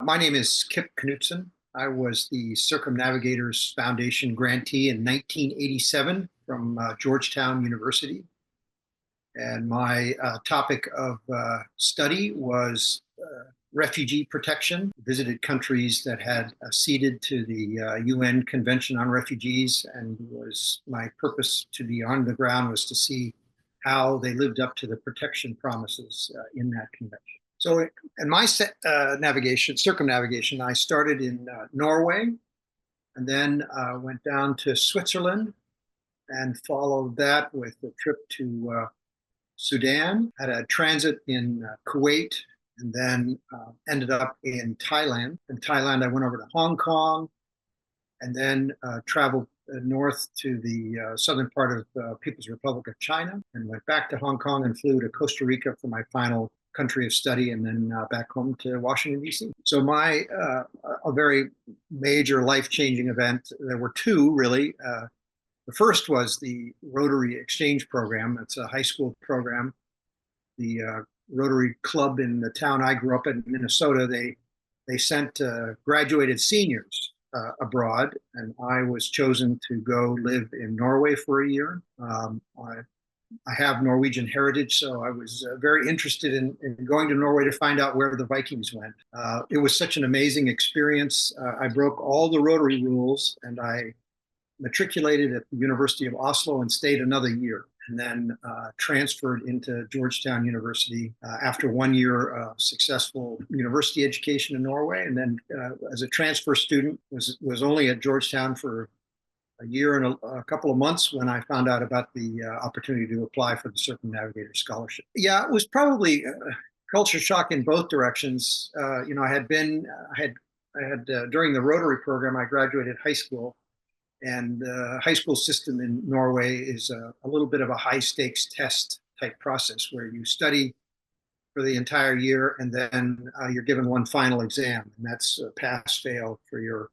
My name is Kip Knudson. I was the Circumnavigators Foundation grantee in 1987 from Georgetown University. And my topic of study was refugee protection. Visited countries that had acceded to the UN Convention on Refugees, and was my purpose to be on the ground was to see how they lived up to the protection promises in that convention. So in my circumnavigation, I started in Norway, and then went down to Switzerland and followed that with a trip to Sudan, had a transit in Kuwait, and then ended up in Thailand. In Thailand, I went over to Hong Kong, and then traveled north to the southern part of People's Republic of China, and went back to Hong Kong and flew to Costa Rica for my final country of study, and then back home to Washington, D.C. So a very major life-changing event. There were two, really. The first was the Rotary Exchange Program. It's a high school program. The Rotary Club in the town I grew up in, Minnesota, they sent graduated seniors abroad, and I was chosen to go live in Norway for a year. I have Norwegian heritage, so I was very interested in going to Norway to find out where the Vikings went. It was such an amazing experience. I broke all the Rotary rules, and I matriculated at the University of Oslo and stayed another year, and then transferred into Georgetown University after 1 year of successful university education in Norway. And then as a transfer student, was only at Georgetown for a year and a couple of months when I found out about the opportunity to apply for the Circumnavigator Scholarship. Yeah, it was probably culture shock in both directions. I had during the Rotary program, I graduated high school, and the high school system in Norway is a little bit of a high stakes test type process where you study for the entire year, and then you're given one final exam, and that's pass fail for your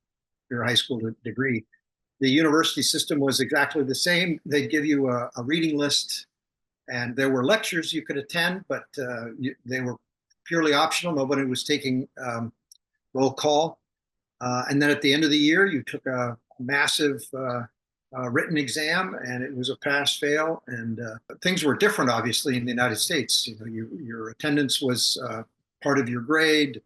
high school degree. The university system was exactly the same. They'd give you a reading list, and there were lectures you could attend, but they were purely optional. Nobody was taking roll call. And then at the end of the year, you took a massive written exam, and it was a pass-fail. And things were different, obviously, in the United States. Your attendance was part of your grade.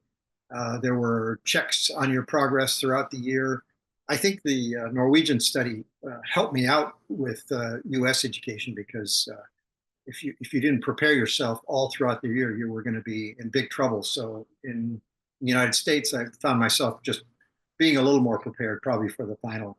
There were checks on your progress throughout the year. I think the Norwegian study helped me out with U.S. education, because if you didn't prepare yourself all throughout the year, you were going to be in big trouble. So in the United States, I found myself just being a little more prepared, probably for the final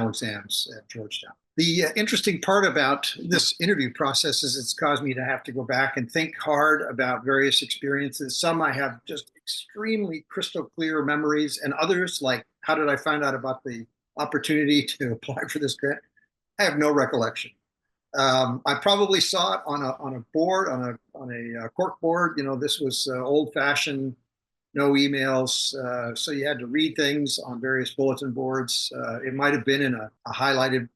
exams at Georgetown. The interesting part about this interview process is it's caused me to have to go back and think hard about various experiences. Some I have just extremely crystal clear memories, and others, like how did I find out about the opportunity to apply for this grant? I have no recollection. I probably saw it on a board, on a cork board. This was old-fashioned, no emails, so you had to read things on various bulletin boards. It might have been in a highlighted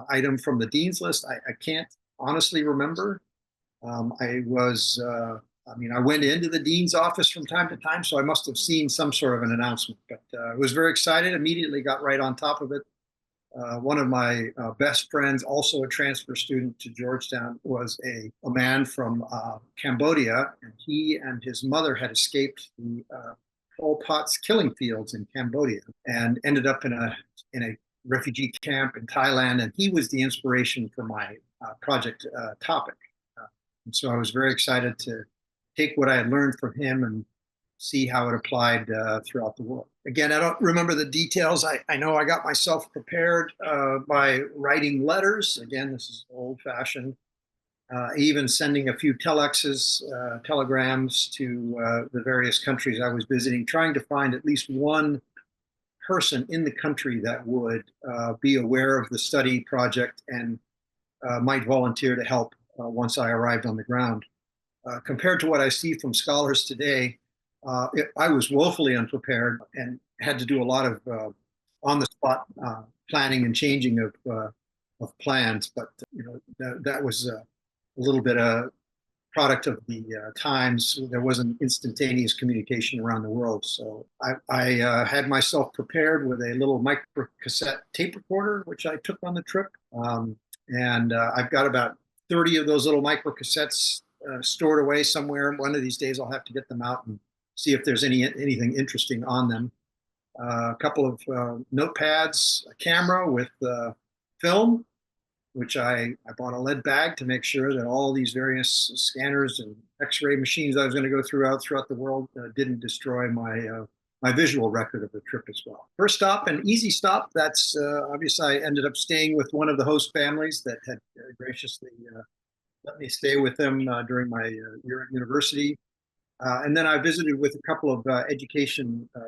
item from the dean's list. I can't honestly remember. I went into the dean's office from time to time, so I must have seen some sort of an announcement. But I was very excited, immediately got right on top of it. One of my best friends, also a transfer student to Georgetown, was a man from Cambodia, and he and his mother had escaped the Pol Pot's killing fields in Cambodia and ended up in a refugee camp in Thailand, and he was the inspiration for my project topic. And so I was very excited to take what I had learned from him and see how it applied throughout the world. Again, I don't remember the details. I know I got myself prepared by writing letters. Again, this is old-fashioned. Even sending a few telegrams to the various countries I was visiting, trying to find at least one person in the country that would be aware of the study project and might volunteer to help once I arrived on the ground. Compared to what I see from scholars today, I was woefully unprepared and had to do a lot of on-the-spot planning and changing of plans. But that was a little bit product of the times. There wasn't instantaneous communication around the world. So I had myself prepared with a little micro cassette tape recorder, which I took on the trip. And I've got about 30 of those little micro cassettes stored away somewhere. One of these days I'll have to get them out and see if there's anything interesting on them. A couple of notepads, a camera with film, which I bought a lead bag to make sure that all these various scanners and X-ray machines I was going to go throughout the world didn't destroy my visual record of the trip as well. First stop, an easy stop. That's obviously I ended up staying with one of the host families that had graciously let me stay with them during my year at university. And then I visited with a couple of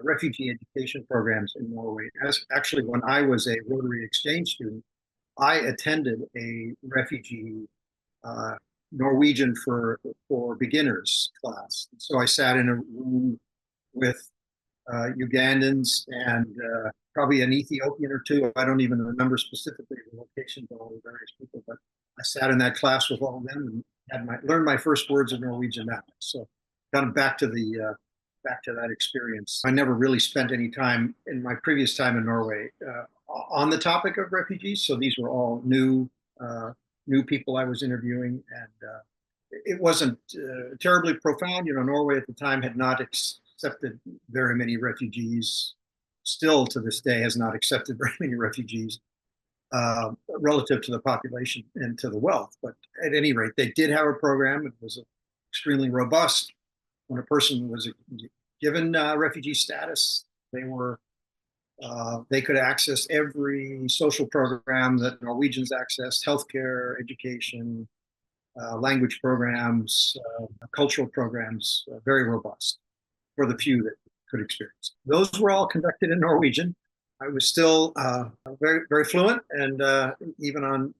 refugee education programs in Norway. Actually, when I was a Rotary exchange student, I attended a refugee Norwegian for beginners class. So I sat in a room with Ugandans and probably an Ethiopian or two. I don't even remember specifically the locations of all the various people, but I sat in that class with all of them and learned my first words of Norwegian that way. So kind of back to that experience. I never really spent any time in my previous time in Norway on the topic of refugees. So these were all new people I was interviewing, and it wasn't terribly profound. Norway at the time had not accepted very many refugees. Still to this day has not accepted very many refugees relative to the population and to the wealth. But at any rate, they did have a program. It was extremely robust. When a person was given refugee status, they could access every social program that Norwegians accessed: healthcare, education, language programs, cultural programs, very robust for the few that could experience. Those were all conducted in Norwegian. I was still very, very fluent, and even on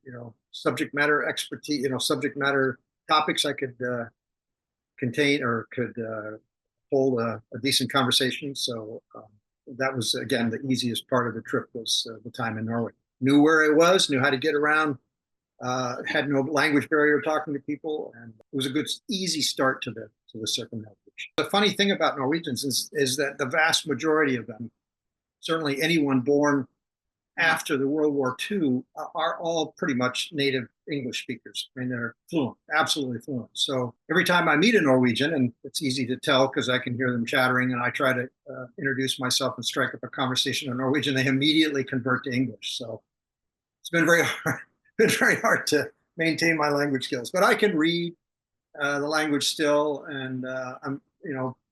subject matter expertise, subject matter topics, I could contain or could hold a decent conversation. So that was, again, the easiest part of the trip was the time in Norway. Knew where I was, knew how to get around, had no language barrier talking to people, and it was a good, easy start to the circumnavigation. The funny thing about Norwegians is that the vast majority of them, certainly anyone born after the World War II, are all pretty much native English speakers. I mean, they're fluent, absolutely fluent. So every time I meet a Norwegian, and it's easy to tell because I can hear them chattering, and I try to introduce myself and strike up a conversation in Norwegian, they immediately convert to English. So it's been very hard to maintain my language skills. But I can read the language still, and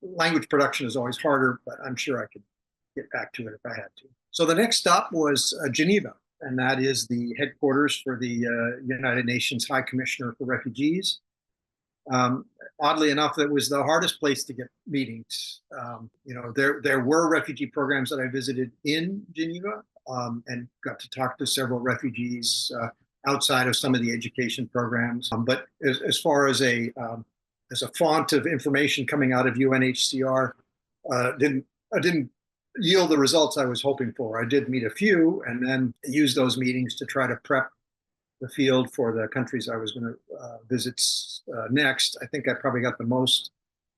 language production is always harder, but I'm sure I could get back to it if I had to. So the next stop was Geneva, and that is the headquarters for the United Nations High Commissioner for Refugees. Oddly enough, that was the hardest place to get meetings. There were refugee programs that I visited in Geneva and got to talk to several refugees outside of some of the education programs. But as far as a font of information coming out of UNHCR, didn't yield the results I was hoping for. I did meet a few and then use those meetings to try to prep the field for the countries I was going to visit next. I think I probably got the most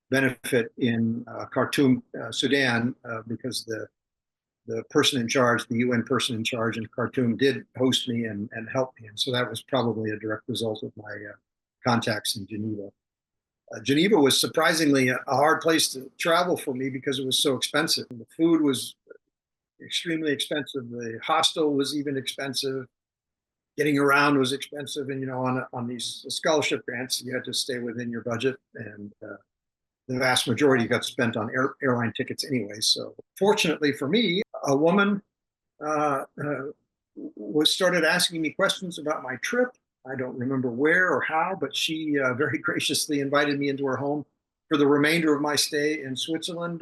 benefit in Khartoum, Sudan, because the person in charge, the UN person in charge in Khartoum, did host me and help me. And so that was probably a direct result of my contacts in Geneva. Geneva was surprisingly a hard place to travel for me because it was so expensive. The food was extremely expensive. The hostel was even expensive. Getting around was expensive. And, on these scholarship grants, you had to stay within your budget. And the vast majority got spent on airline tickets anyway. So fortunately for me, a woman started asking me questions about my trip. I don't remember where or how, but she very graciously invited me into her home for the remainder of my stay in Switzerland.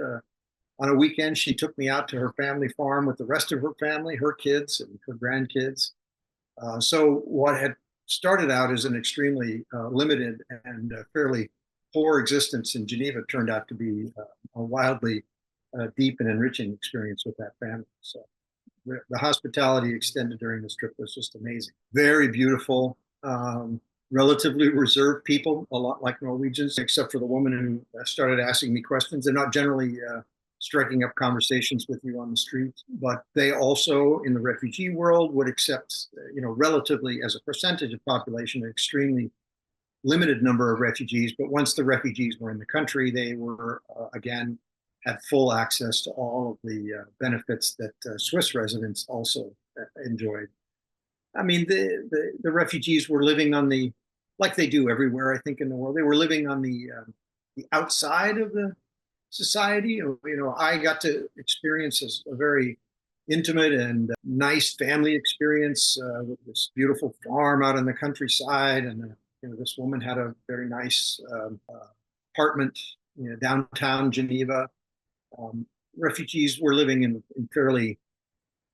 On a weekend, she took me out to her family farm with the rest of her family, her kids and her grandkids. So what had started out as an extremely limited and fairly poor existence in Geneva turned out to be a wildly deep and enriching experience with that family. So the hospitality extended during this trip was just amazing. Very beautiful. relatively reserved people, a lot like Norwegians, except for the woman who started asking me questions. They're not generally striking up conversations with you on the street, but they also, in the refugee world, would accept, relatively as a percentage of population, an extremely limited number of refugees. But once the refugees were in the country, they were, again, had full access to all of the benefits that Swiss residents also enjoyed. I mean, the refugees were living on the, like they do everywhere, I think, in the world. They were living on the outside of the society. I got to experience a very intimate and nice family experience with this beautiful farm out in the countryside, and this woman had a very nice apartment, downtown Geneva. Refugees were living in fairly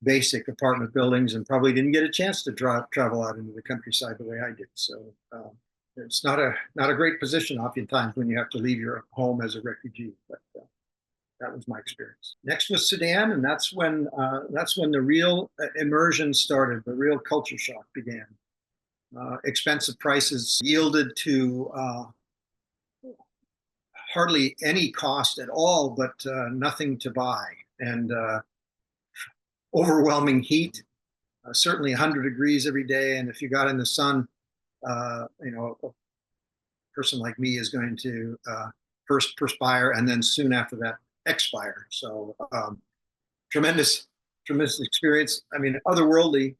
basic apartment buildings and probably didn't get a chance to travel out into the countryside the way I did. So it's not a great position oftentimes when you have to leave your home as a refugee, but that was my experience. Next was Sudan, and that's when the real immersion started. The real culture shock began. Expensive prices yielded to hardly any cost at all, but nothing to buy, and overwhelming heat, certainly 100 degrees every day. And if you got in the sun, a person like me is going to first perspire and then soon after that expire. So tremendous experience. I mean, otherworldly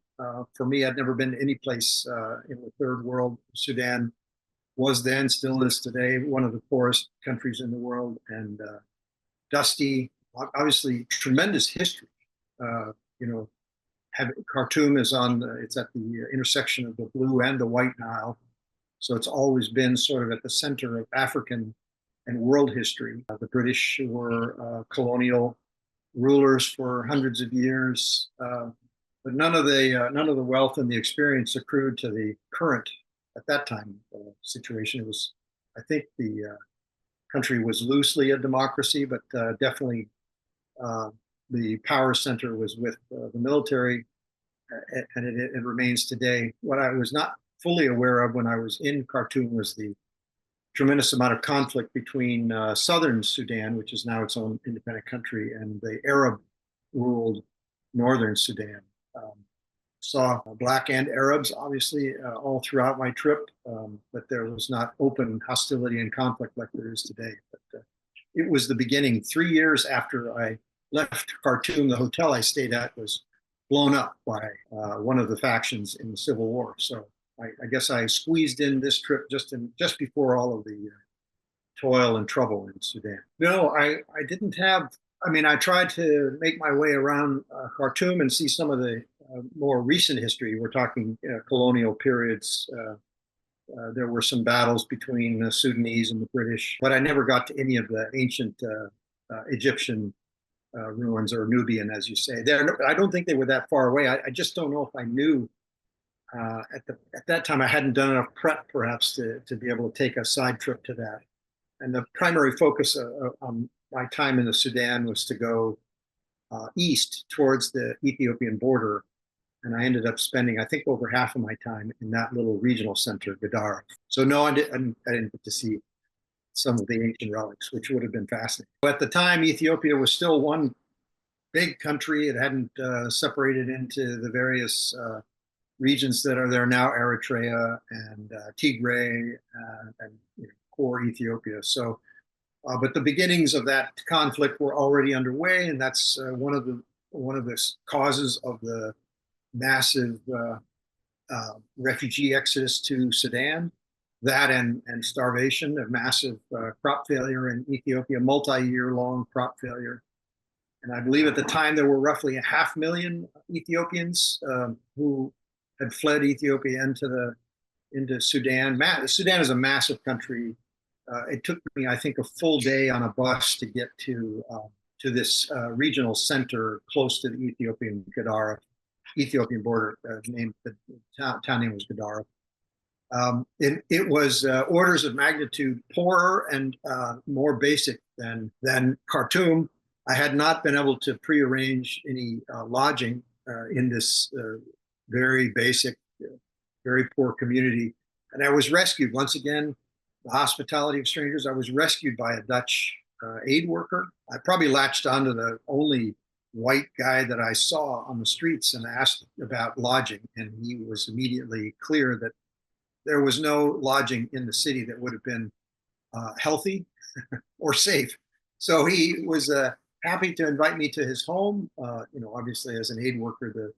for me. I'd never been to any place in the third world. Sudan was then, still is today, one of the poorest countries in the world, and dusty, obviously tremendous history. Khartoum is it's at the intersection of the Blue and the White Nile. So it's always been sort of at the center of African and world history. The British were colonial rulers for hundreds of years, but none of the wealth and the experience accrued to the current, at that time, situation. It was, I think, the country was loosely a democracy, but definitely the power center was with the military, and it remains today. What I was not fully aware of when I was in Khartoum was the tremendous amount of conflict between southern Sudan, which is now its own independent country, and the Arab-ruled northern Sudan. Saw Black and Arabs, obviously, all throughout my trip, but there was not open hostility and conflict like there is today. But it was the beginning. 3 years after I left Khartoum, the hotel I stayed at was blown up by one of the factions in the civil war. So I guess I squeezed in this trip just before all of the toil and trouble in Sudan. No, I didn't have. I mean, I tried to make my way around Khartoum and see some of the more recent history. We're talking colonial periods. There were some battles between the Sudanese and the British, but I never got to any of the ancient Egyptian ruins, or Nubian, as you say. I don't think they were that far away. I just don't know if I knew. At that time, I hadn't done enough prep, perhaps, to be able to take a side trip to that. And the primary focus on my time in the Sudan was to go east towards the Ethiopian border. And I ended up spending, I think, over half of my time in that little regional center, Gadara. So no, I didn't get to see some of the ancient relics, which would have been fascinating. But at the time, Ethiopia was still one big country. It hadn't separated into the various regions that are there now, Eritrea and Tigray and core Ethiopia. So, but the beginnings of that conflict were already underway, and that's one of the causes of the massive refugee exodus to Sudan. That and starvation, a massive crop failure in Ethiopia, multi-year-long crop failure. And I believe at the time there were roughly 500,000 Ethiopians who had fled Ethiopia into Sudan. Sudan is a massive country. It took me, I think, a full day on a bus to get to this regional center close to the Ethiopian border. The town name was Gadara. It was orders of magnitude poorer and more basic than Khartoum. I had not been able to prearrange any lodging in this very basic, very poor community. And I was rescued once again, the hospitality of strangers. I was rescued by a Dutch aid worker. I probably latched onto the only white guy that I saw on the streets and asked about lodging. And he was immediately clear that there was no lodging in the city that would have been healthy or safe. So he was happy to invite me to his home. Obviously, as an aid worker,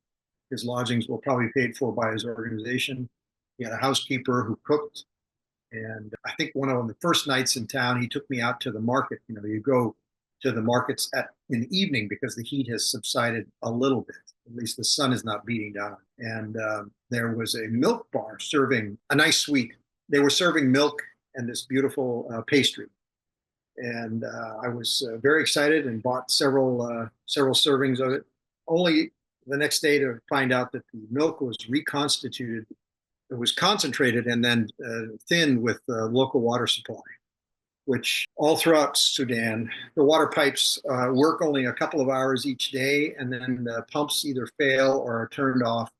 his lodgings were probably paid for by his organization. He had a housekeeper who cooked. And I think one of the first nights in town, he took me out to the market. You go to the markets in the evening because the heat has subsided a little bit. At least the sun is not beating down. And there was a milk bar serving a nice sweet. They were serving milk and this beautiful pastry. And I was very excited and bought several servings of it. Only the next day to find out that the milk was reconstituted. It was concentrated and then thinned with local water supply, which all throughout Sudan, the water pipes work only a couple of hours each day, and then the pumps either fail or are turned off.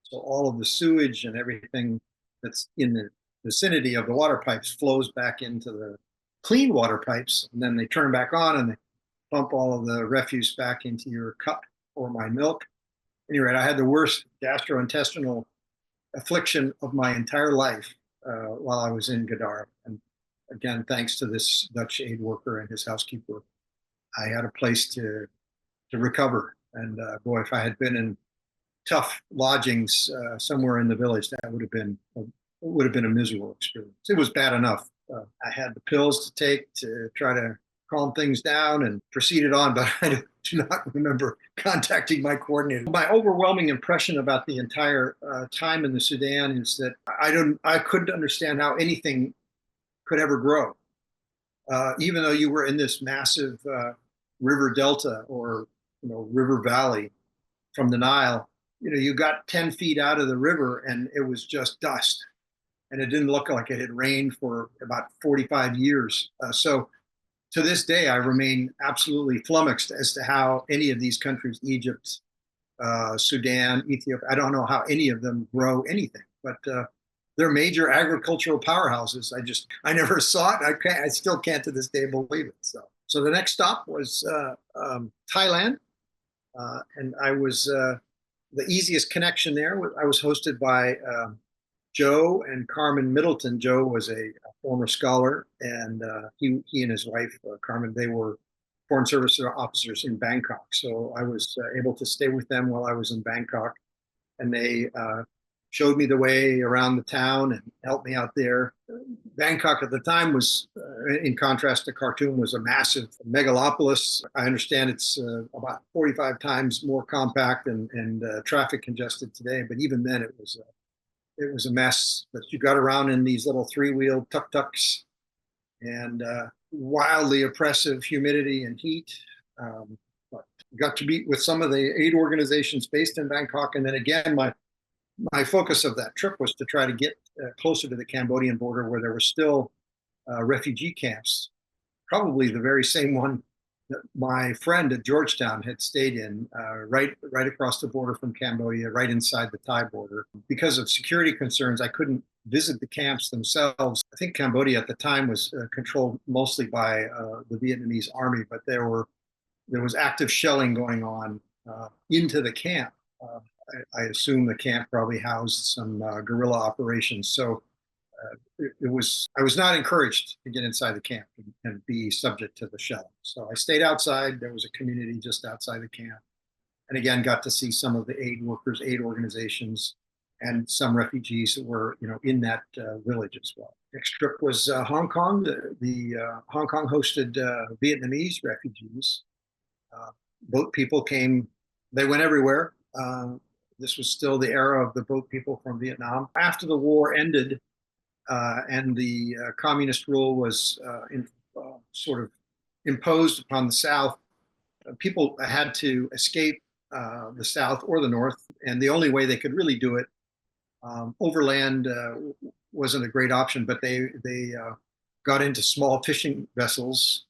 So all of the sewage and everything that's in the vicinity of the water pipes flows back into the clean water pipes, and then they turn back on and they pump all of the refuse back into your cup or my milk. Anyway, I had the worst gastrointestinal affliction of my entire life while I was in Gadara. And again, thanks to this Dutch aid worker and his housekeeper, I had a place to recover. And boy, if I had been in tough lodgings somewhere in the village, that would have been a miserable experience. It was bad enough. I had the pills to take to try to calm things down and proceeded on, but I do not remember contacting my coordinator. My overwhelming impression about the entire time in the Sudan is that I couldn't understand how anything could ever grow. Even though you were in this massive river delta or river valley from the Nile, you got 10 feet out of the river and it was just dust. And it didn't look like it had rained for about 45 years. So to this day, I remain absolutely flummoxed as to how any of these countries, Egypt, Sudan, Ethiopia, I don't know how any of them grow anything, but they're major agricultural powerhouses. I never saw it. I still can't to this day believe it. So the next stop was Thailand. And I was the easiest connection there. I was hosted by Joe and Carmen Middleton. Joe was a former scholar, and he and his wife, Carmen, they were Foreign Service officers in Bangkok. So I was able to stay with them while I was in Bangkok, and they showed me the way around the town and helped me out there. Bangkok at the time was, in contrast to Khartoum, was a massive megalopolis. I understand it's about 45 times more compact and traffic congested today, but even then it was a mess. But you got around in these little three-wheeled tuk-tuks and wildly oppressive humidity and heat. But got to meet with some of the aid organizations based in Bangkok. And then again, my focus of that trip was to try to get closer to the Cambodian border where there were still refugee camps, probably the very same one that my friend at Georgetown had stayed in, right across the border from Cambodia, right inside the Thai border. Because of security concerns, I couldn't visit the camps themselves. I think Cambodia at the time was controlled mostly by the Vietnamese army, but there was active shelling going on into the camp. I assume the camp probably housed some guerrilla operations. So I was not encouraged to get inside the camp and be subject to the shelling. So I stayed outside. There was a community just outside the camp. And again, got to see some of the aid workers, aid organizations, and some refugees that were, in that village as well. Next trip was Hong Kong. The Hong Kong hosted Vietnamese refugees. Boat people came, they went everywhere. This was still the era of the boat people from Vietnam. After the war ended and the communist rule was sort of imposed upon the South, people had to escape the South or the North, and the only way they could really do it, overland wasn't a great option, but they got into small fishing vessels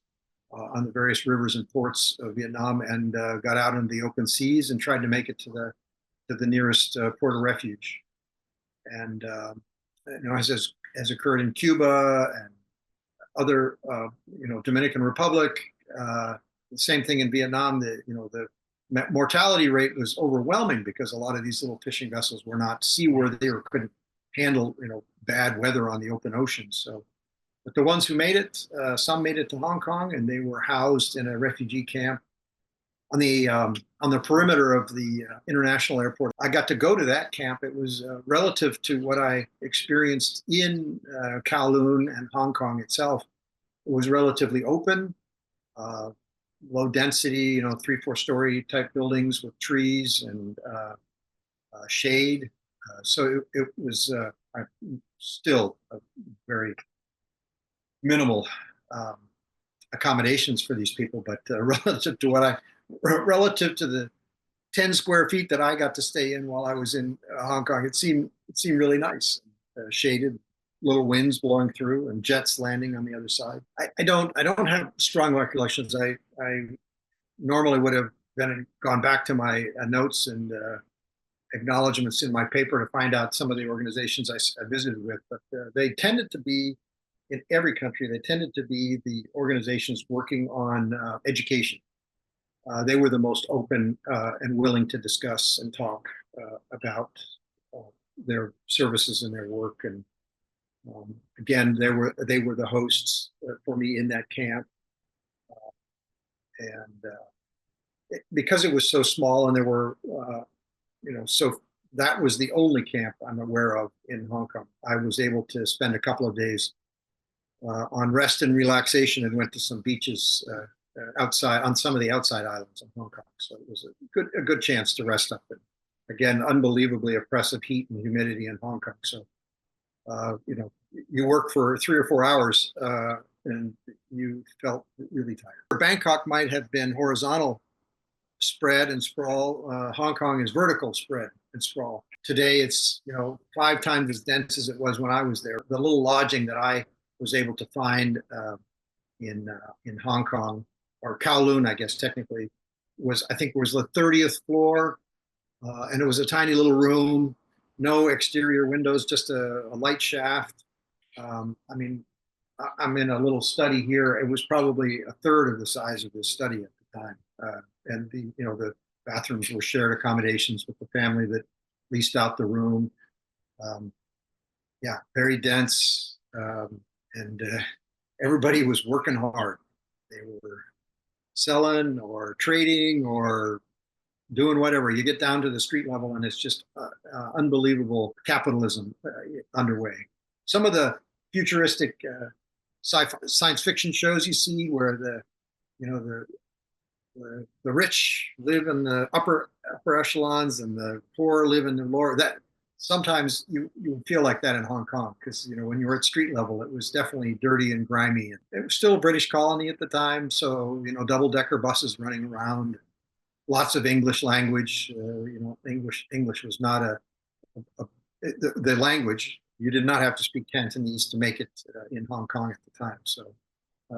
on the various rivers and ports of Vietnam and got out into the open seas and tried to make it to the nearest port of refuge. And has occurred in Cuba and other, Dominican Republic. The same thing in Vietnam. The mortality rate was overwhelming because a lot of these little fishing vessels were not seaworthy or couldn't handle, bad weather on the open ocean. So, but the ones who made it, some made it to Hong Kong, and they were housed in a refugee camp on the perimeter of the international airport. I got to go to that camp. It was relative to what I experienced in Kowloon and Hong Kong itself. It was relatively open, uh, low density, 3, 4 story type buildings with trees and shade. So it was still a very minimal um, accommodations for these people, but relative to the 10 square feet that I got to stay in while I was in Hong Kong, it seemed really nice. Shaded, little winds blowing through, and jets landing on the other side. I don't have strong recollections. I normally would have gone back to my notes and acknowledgments in my paper to find out some of the organizations I visited with, but they tended to be in every country. They tended to be the organizations working on education. They were the most open and willing to discuss and talk about uh, their services and their work. And again, they were the hosts for me in that camp, and because it was so small, and there were so that was the only camp I'm aware of in Hong Kong. I was able to spend a couple of days on rest and relaxation, and went to some beaches outside on some of the outside islands of Hong Kong. So it was a good chance to rest up. And again, unbelievably oppressive heat and humidity in Hong Kong. So you work for 3 or 4 hours and you felt really tired. Bangkok might have been horizontal spread and sprawl. Hong Kong is vertical spread and sprawl. Today it's 5 times as dense as it was when I was there. The little lodging that I was able to find in Hong Kong, or Kowloon, I guess technically, I think was the 30th floor, and it was a tiny little room, no exterior windows, just a light shaft. I mean, I'm in a little study here. It was probably a third of the size of this study at the time, and the bathrooms were shared accommodations with the family that leased out the room. Um, yeah, very dense, and everybody was working hard. They were selling or trading or doing whatever. You get down to the street level, and it's just unbelievable capitalism underway. Some of the futuristic science fiction shows you see, where the rich live in the upper echelons and the poor live in the lower. That sometimes you feel like that in Hong Kong, because when you were at street level, it was definitely dirty and grimy. It was still a British colony at the time, so double-decker buses running around, lots of English language. English was not the language. You did not have to speak Cantonese to make it in Hong Kong at the time, so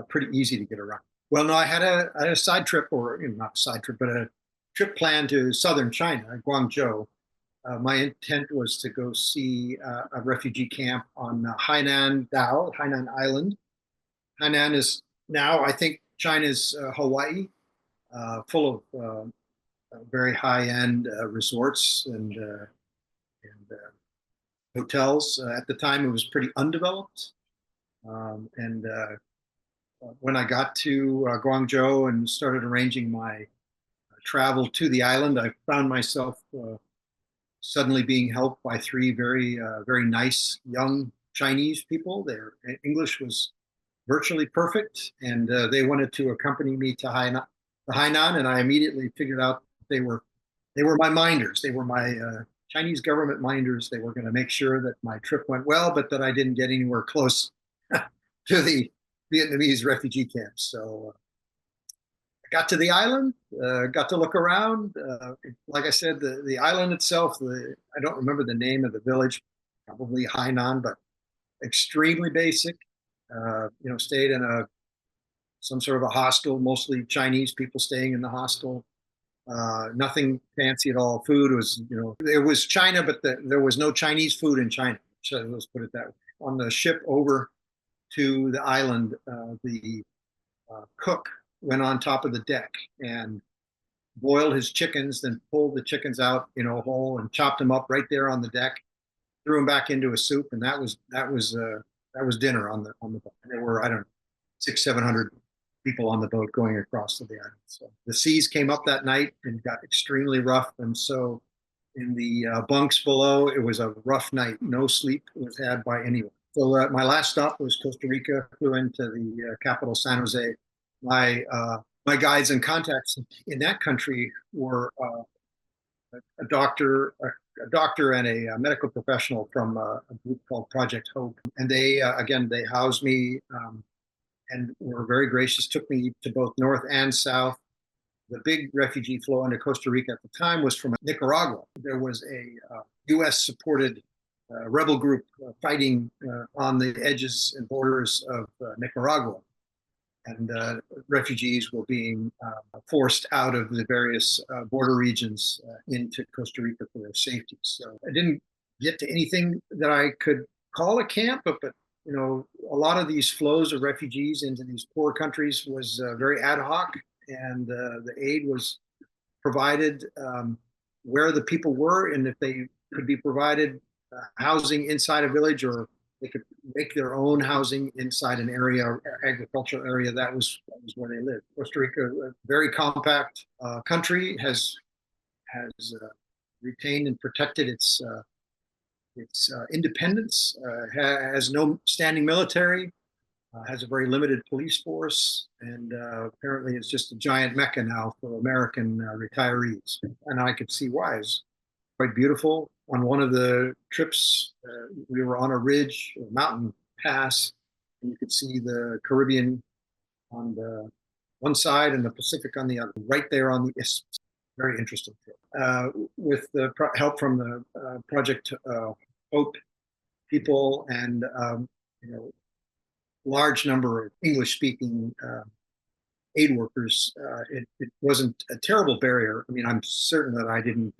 pretty easy to get around. Well, no, I had a side trip, or not a side trip, but a trip planned to southern China, Guangzhou. My intent was to go see a refugee camp on Hainan Island. Hainan is now, I think, China's Hawaii, full of very high-end resorts and hotels. At the time, it was pretty undeveloped. And when I got to Guangzhou and started arranging my travel to the island, I found myself suddenly being helped by 3 very nice young Chinese people. Their English was virtually perfect, and they wanted to accompany me to Hainan, and I immediately figured out they were my minders. They were my Chinese government minders. They were going to make sure that my trip went well, but that I didn't get anywhere close to the Vietnamese refugee camps. So I got to the island, got to look around. Like I said, the island itself, I don't remember the name of the village, probably Hainan, but extremely basic. Stayed in some sort of a hostel, mostly Chinese people staying in the hostel. Nothing fancy at all. Food was, it was China, but there was no Chinese food in China. So let's put it that way. On the ship over to the island, the cook went on top of the deck and boiled his chickens, then pulled the chickens out, a hole and chopped them up right there on the deck, threw them back into a soup, and that was dinner on the boat. And there were, I don't know, 600-700 people on the boat going across to the island. So the seas came up that night and got extremely rough, and so in the bunks below, it was a rough night. No sleep was had by anyone. So my last stop was Costa Rica. Flew into the capital, San Jose. My guides and contacts in that country were a doctor and a medical professional from a group called Project Hope, and they housed me and were very gracious. Took me to both north and south. The big refugee flow into Costa Rica at the time was from Nicaragua. There was a U.S.-supported rebel group fighting on the edges and borders of Nicaragua. And refugees were being forced out of the various border regions into Costa Rica for their safety. So I didn't get to anything that I could call a camp, but a lot of these flows of refugees into these poor countries was very ad hoc, and the aid was provided where the people were, and if they could be provided housing inside a village, or they could make their own housing inside an area, agricultural area, that was where they lived. Costa Rica, a very compact country, has retained and protected its independence, has no standing military, has a very limited police force, and apparently it's just a giant mecca now for American retirees. And I could see why. It's quite beautiful. On one of the trips, we were on a ridge, a mountain pass, and you could see the Caribbean on the one side and the Pacific on the other, right there on the isthmus. Very interesting trip. With the help from the Project Hope people and large number of English-speaking aid workers, it wasn't a terrible barrier. I mean, I'm certain that I didn't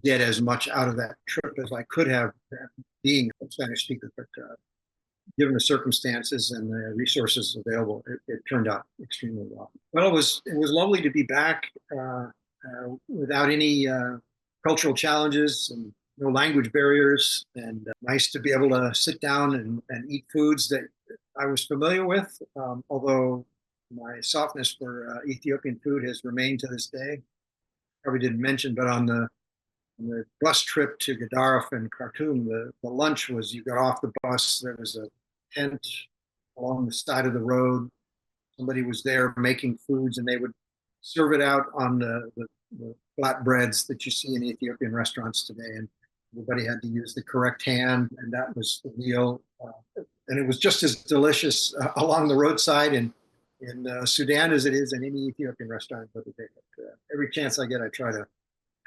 get as much out of that trip as I could have being a Spanish speaker, but given the circumstances and the resources available, it turned out extremely well. Well, it was lovely to be back without any cultural challenges and no language barriers, and nice to be able to sit down and eat foods that I was familiar with, although my softness for Ethiopian food has remained to this day. Probably didn't mention, but on the bus trip to Gaddarf and Khartoum, the lunch was, you got off the bus, there was a tent along the side of the road. Somebody was there making foods, and they would serve it out on the flatbreads that you see in Ethiopian restaurants today. And everybody had to use the correct hand, and that was the meal. And it was just as delicious along the roadside in Sudan as it is in any Ethiopian restaurant. But every chance I get, I try to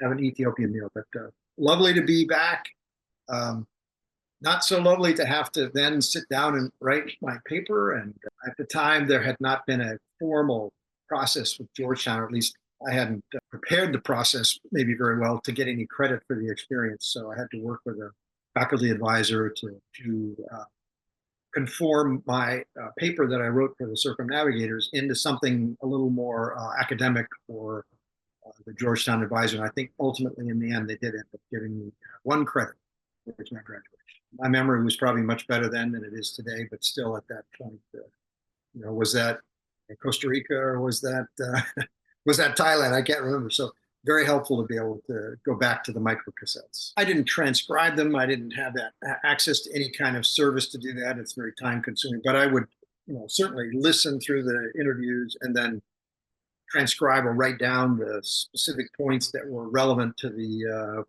have an Ethiopian meal. But lovely to be back. Not so lovely to have to then sit down and write my paper. And at the time, there had not been a formal process with Georgetown, or at least I hadn't prepared the process maybe very well to get any credit for the experience. So I had to work with a faculty advisor to conform my paper that I wrote for the circumnavigators into something a little more academic for the Georgetown advisor. And I think ultimately in the end, they did end up giving me one credit, which was my graduation. My memory was probably much better then than it is today, but still at that point, was that Costa Rica or was that Thailand? I can't remember. So very helpful to be able to go back to the microcassettes. I didn't transcribe them. I didn't have that access to any kind of service to do that. It's very time consuming, but I would certainly listen through the interviews and then transcribe or write down the specific points that were relevant to the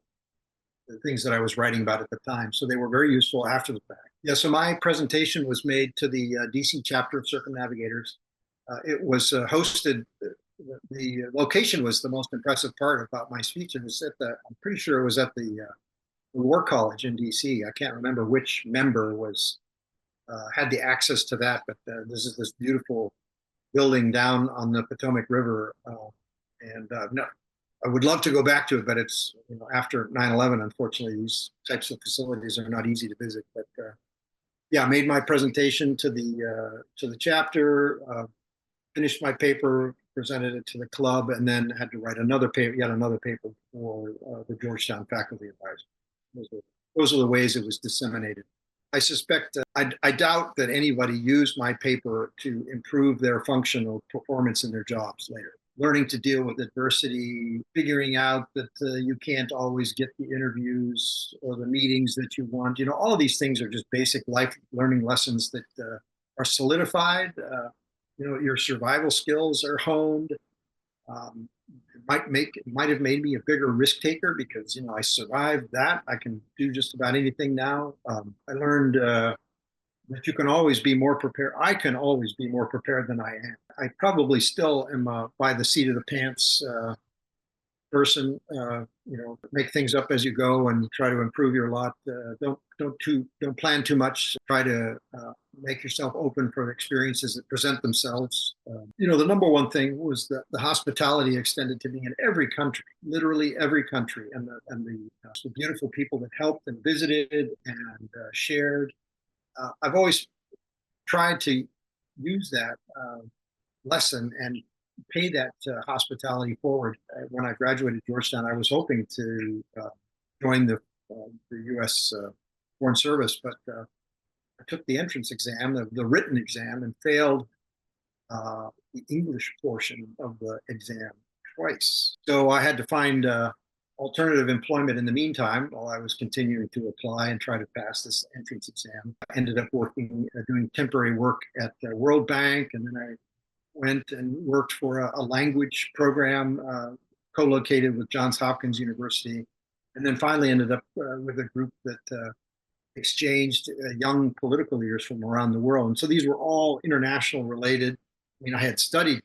things that I was writing about at the time. So they were very useful after the fact. Yeah, so my presentation was made to the DC chapter of Circumnavigators. It was hosted, the location was the most impressive part about my speech. It was I'm pretty sure it was at the War College in DC. I can't remember which member had the access to that, but this is this beautiful building down on the Potomac River. I would love to go back to it, but it's, after 9/11, unfortunately, these types of facilities are not easy to visit. But yeah, I made my presentation to the chapter, finished my paper, presented it to the club, and then had to write yet another paper for the Georgetown faculty advisor. Those are the ways it was disseminated. I suspect, I doubt that anybody used my paper to improve their functional performance in their jobs later. Learning to deal with adversity, figuring out that you can't always get the interviews or the meetings that you want. All of these things are just basic life learning lessons that are solidified. Your survival skills are honed. Um, it might have made me a bigger risk taker because I survived that. I can do just about anything now. I learned that you can always be more prepared. I can always be more prepared than I am. I probably still am by the seat of the pants person. Make things up as you go and try to improve your lot. Don't plan too much. Try to make yourself open for experiences that present themselves. The number one thing was the hospitality extended to me in every country, literally every country, and the beautiful people that helped and visited and shared. I've always tried to use that lesson and pay that hospitality forward. When I graduated Georgetown, I was hoping to join the U.S. Foreign Service, but I took the entrance exam, the written exam, and failed the English portion of the exam twice. So I had to find alternative employment in the meantime while I was continuing to apply and try to pass this entrance exam. I ended up doing temporary work at the World Bank, and then I went and worked for a language program co-located with Johns Hopkins University, and then finally ended up with a group that exchanged young political leaders from around the world. And so these were all international related. I mean, I had studied,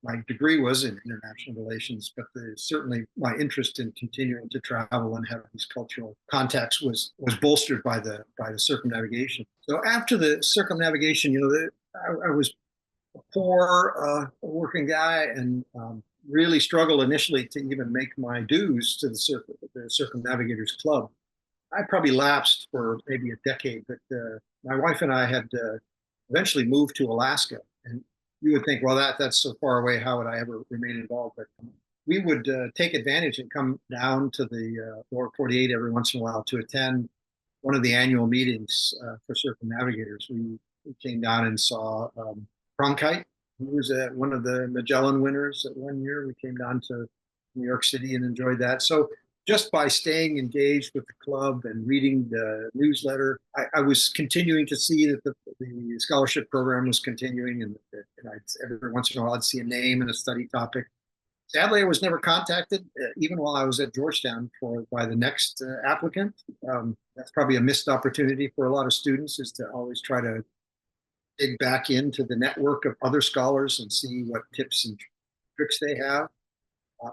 my degree was in international relations, but certainly my interest in continuing to travel and have these cultural contacts was bolstered by the circumnavigation. So after the circumnavigation, I was a poor working guy and really struggled initially to even make my dues to the Circumnavigators Club. I probably lapsed for maybe a decade, but my wife and I had eventually moved to Alaska. And you would think, well, that's so far away, how would I ever remain involved? But we would take advantage and come down to the lower 48 every once in a while to attend one of the annual meetings for circumnavigators. We came down and saw Cronkite, who was one of the Magellan winners at one year. We came down to New York City and enjoyed that. So just by staying engaged with the club and reading the newsletter, I was continuing to see that the scholarship program was continuing, and every once in a while I'd see a name and a study topic. Sadly, I was never contacted, even while I was at Georgetown, by the next applicant. That's probably a missed opportunity for a lot of students, is to always try to dig back into the network of other scholars and see what tips and tricks they have.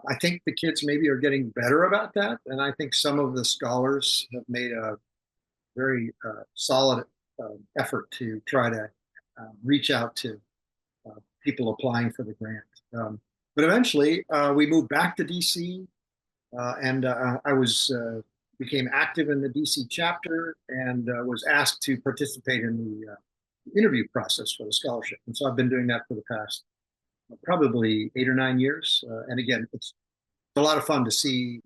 I think the kids maybe are getting better about that, and I think some of the scholars have made a very solid effort to try to reach out to people applying for the grant. But eventually, we moved back to DC, and I became active in the DC chapter and was asked to participate in the interview process for the scholarship. And so I've been doing that for the past probably 8 or 9 years. And again, it's a lot of fun to see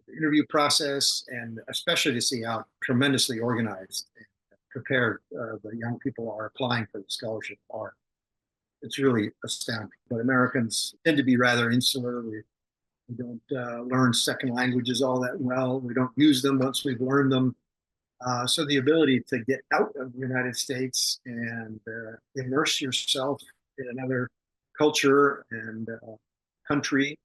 the interview process, and especially to see how tremendously organized and prepared the young people are applying for the scholarship are. It's really astounding. But Americans tend to be rather insular. We don't learn second languages all that well. We don't use them once we've learned them. So the ability to get out of the United States and immerse yourself in another culture and country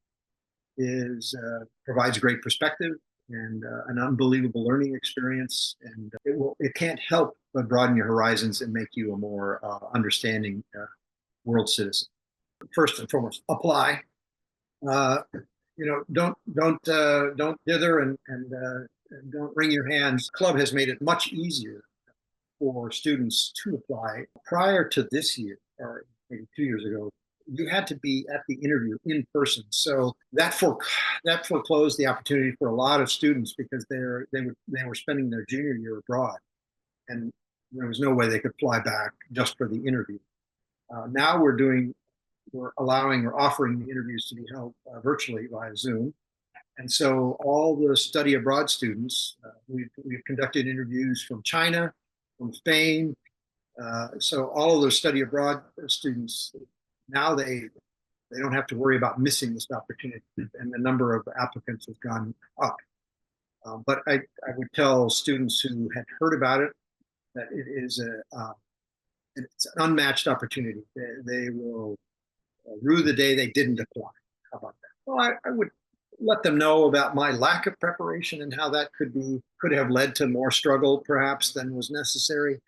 provides great perspective and an unbelievable learning experience. And it can't help but broaden your horizons and make you a more understanding world citizen. First and foremost, apply. Don't dither and don't wring your hands. The club has made it much easier for students to apply. Prior to this year, or maybe 2 years ago, you had to be at the interview in person. So that foreclosed the opportunity for a lot of students because they were spending their junior year abroad, and there was no way they could fly back just for the interview. Now we're allowing or offering the interviews to be held virtually via Zoom. And so all the study abroad students, we've conducted interviews from China, from Spain. So all of those study abroad students, now they don't have to worry about missing this opportunity, and the number of applicants has gone up. But I would tell students who had heard about it that it's an unmatched opportunity. They will rue the day they didn't apply. How about that? Well, I would let them know about my lack of preparation and how that could have led to more struggle perhaps than was necessary.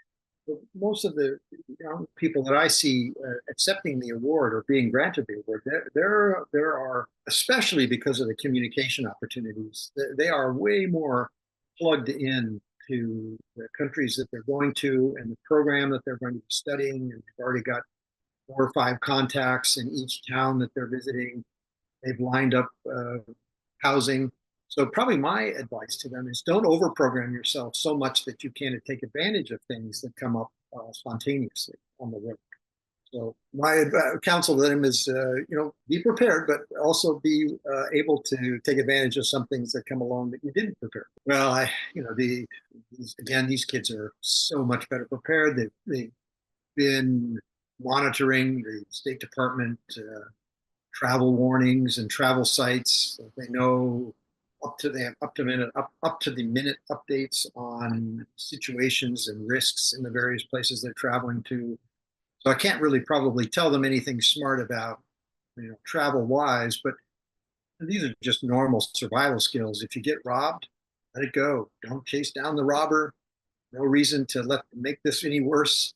But most of the young people that I see accepting the award or being granted the award, there are, especially because of the communication opportunities, they are way more plugged in to the countries that they're going to and the program that they're going to be studying, and they've already got 4 or 5 contacts in each town that they're visiting. They've lined up housing. So probably my advice to them is don't overprogram yourself so much that you can't take advantage of things that come up spontaneously on the way. So my counsel to them is, be prepared, but also be able to take advantage of some things that come along that you didn't prepare. Well, these kids are so much better prepared. They've been monitoring the State Department travel warnings and travel sites. They know up to the minute updates on situations and risks in the various places they're traveling to. So I can't really probably tell them anything smart about, travel wise, but these are just normal survival skills. If you get robbed, let it go. Don't chase down the robber. No reason to make this any worse.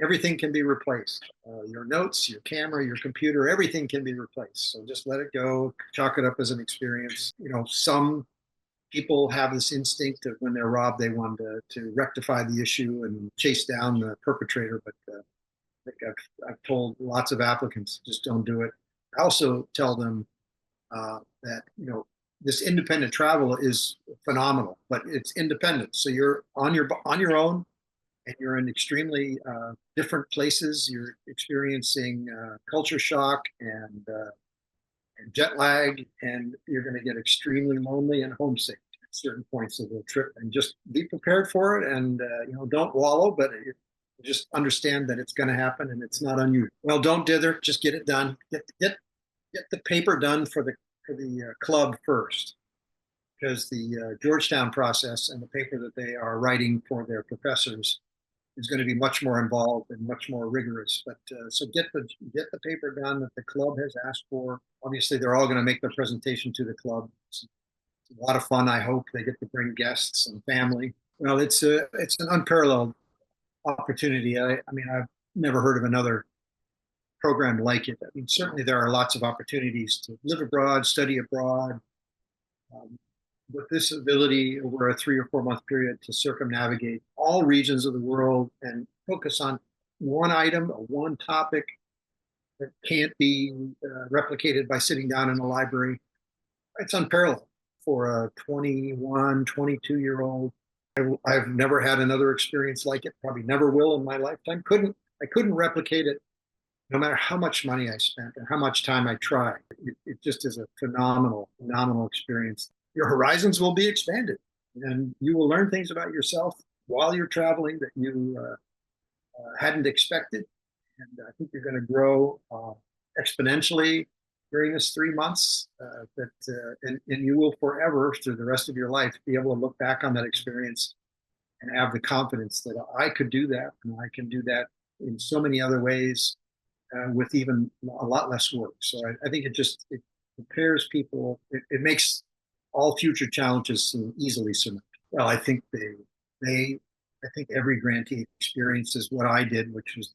Everything can be replaced. Your notes, your camera, your computer, everything can be replaced. So just let it go. Chalk it up as an experience. Some people have this instinct of when they're robbed, they want to rectify the issue and chase down the perpetrator. But I think I've told lots of applicants, just don't do it. I also tell them that this independent travel is phenomenal, but it's independent. So you're on your own, and you're in extremely different places. You're experiencing culture shock and jet lag, and you're going to get extremely lonely and homesick at certain points of the trip. And just be prepared for it, and don't wallow, but just understand that it's going to happen, and it's not unusual. Well, don't dither. Just get it done. Get the paper done for the club first, because the Georgetown process and the paper that they are writing for their professors is going to be much more involved and much more rigorous. But so get the paper done that the club has asked for. Obviously, they're all going to make their presentation to the club. It's a lot of fun. I hope they get to bring guests and family. Well, it's an unparalleled opportunity. I mean, I've never heard of another program like it. I mean, certainly there are lots of opportunities to live abroad, study abroad. With this ability over a 3 or 4 month period to circumnavigate all regions of the world and focus on one item or one topic that can't be replicated by sitting down in a library, it's unparalleled for a 21, 22-year-old. I've never had another experience like it, probably never will in my lifetime. I couldn't replicate it no matter how much money I spent or how much time I tried. It just is a phenomenal experience. Your horizons will be expanded, and you will learn things about yourself while you're traveling that you hadn't expected. And I think you're going to grow exponentially during this 3 months, and you will forever, through the rest of your life, be able to look back on that experience and have the confidence that I could do that, and I can do that in so many other ways with even a lot less work. So I think it prepares people. It makes all future challenges easily surmountable. Well, I think I think every grantee experiences what I did, which was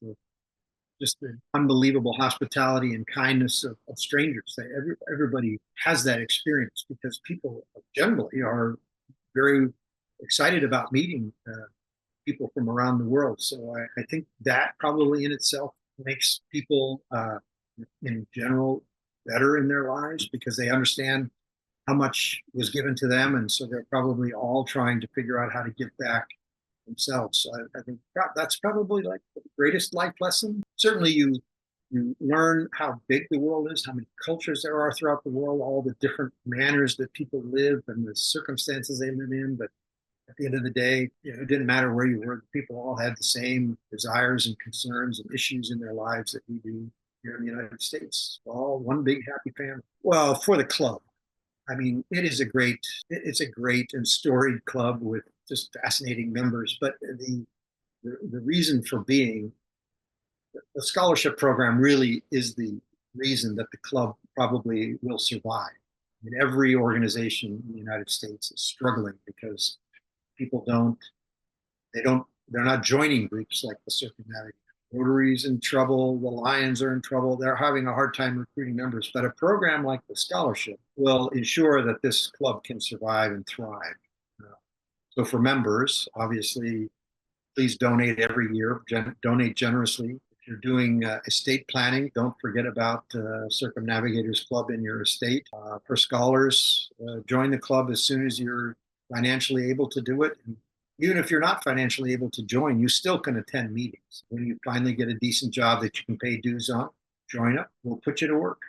just the unbelievable hospitality and kindness of strangers. Everybody has that experience because people generally are very excited about meeting people from around the world. So I think that probably in itself makes people in general better in their lives because they understand how much was given to them, and so they're probably all trying to figure out how to give back themselves. So I think that's probably like the greatest life lesson. Certainly, you learn how big the world is, how many cultures there are throughout the world, all the different manners that people live and the circumstances they live in. But at the end of the day, it didn't matter where you were. People all had the same desires and concerns and issues in their lives that we do here in the United States. All one big happy family. Well, for the club, I mean, it's a great and storied club with just fascinating members. But the reason for being the scholarship program really is the reason that the club probably will survive. I mean, every organization in the United States is struggling because people they're not joining groups like the Circumnavigation. Rotary's in trouble, the Lions are in trouble, they're having a hard time recruiting members. But a program like the scholarship will ensure that this club can survive and thrive. So for members, obviously, please donate every year, donate generously. If you're doing estate planning, don't forget about Circumnavigators Club in your estate. For scholars, join the club as soon as you're financially able to do it. And even if you're not financially able to join, you still can attend meetings. When you finally get a decent job that you can pay dues on, join up. We'll put you to work.